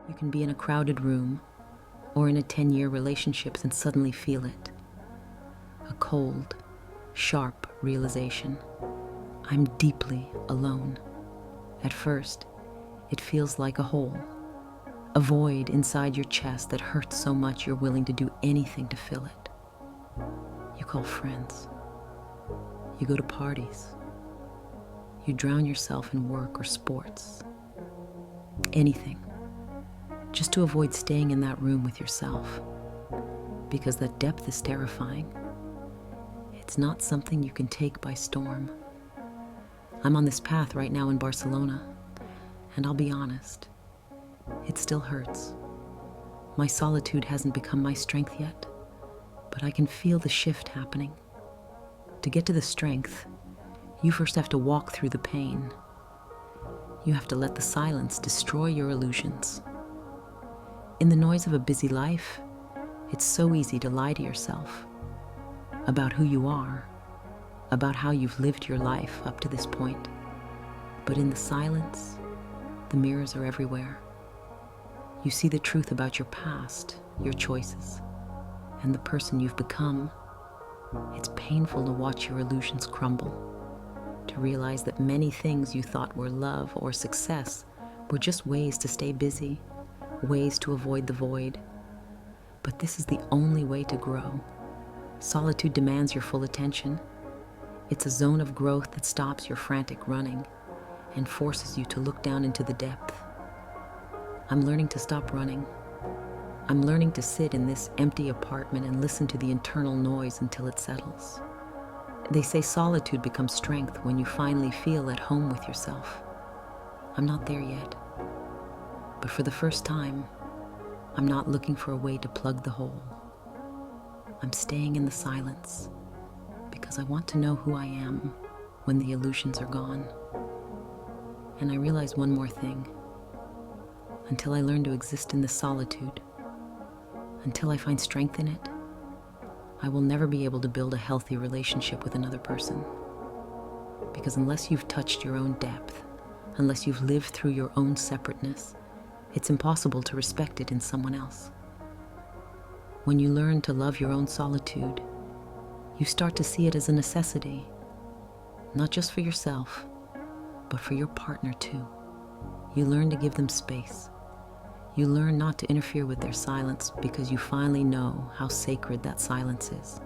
You can be in a crowded room or in a 10-year relationship and suddenly feel it. A cold, sharp realization. I'm deeply alone. At first, it feels like a hole, a void inside your chest that hurts so much you're willing to do anything to fill it. You call friends. You go to parties. You drown yourself in work or sports. Anything. Just to avoid staying in that room with yourself. Because that depth is terrifying. It's not something you can take by storm. I'm on this path right now in Barcelona, and I'll be honest, it still hurts. My solitude hasn't become my strength yet, but I can feel the shift happening. To get to the strength, you first have to walk through the pain. You have to let the silence destroy your illusions. In the noise of a busy life, it's so easy to lie to yourself about who you are, about how you've lived your life up to this point. But in the silence, the mirrors are everywhere. You see the truth about your past, your choices, and the person you've become. It's painful to watch your illusions crumble, to realize that many things you thought were love or success were just ways to stay busy, ways to avoid the void. But this is the only way to grow. Solitude demands your full attention. It's a zone of growth that stops your frantic running and forces you to look down into the depth. I'm learning to stop running. I'm learning to sit in this empty apartment and listen to the internal noise until it settles. They say solitude becomes strength when you finally feel at home with yourself. I'm not there yet. But for the first time, I'm not looking for a way to plug the hole. I'm staying in the silence because I want to know who I am when the illusions are gone. And I realize one more thing. Until I learn to exist in this solitude, until I find strength in it, I will never be able to build a healthy relationship with another person. Because unless you've touched your own depth, unless you've lived through your own separateness, it's impossible to respect it in someone else. When you learn to love your own solitude, you start to see it as a necessity, not just for yourself, but for your partner too. You learn to give them space. You learn not to interfere with their silence because you finally know how sacred that silence is.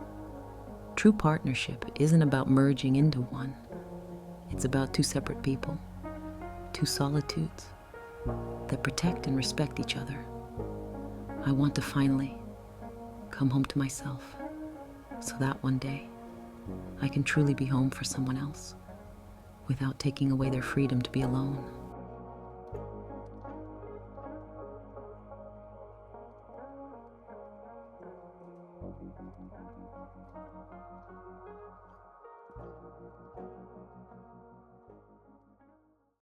True partnership isn't about merging into one. It's about two separate people, two solitudes that protect and respect each other. I want to finally come home to myself so that one day I can truly be home for someone else without taking away their freedom to be alone.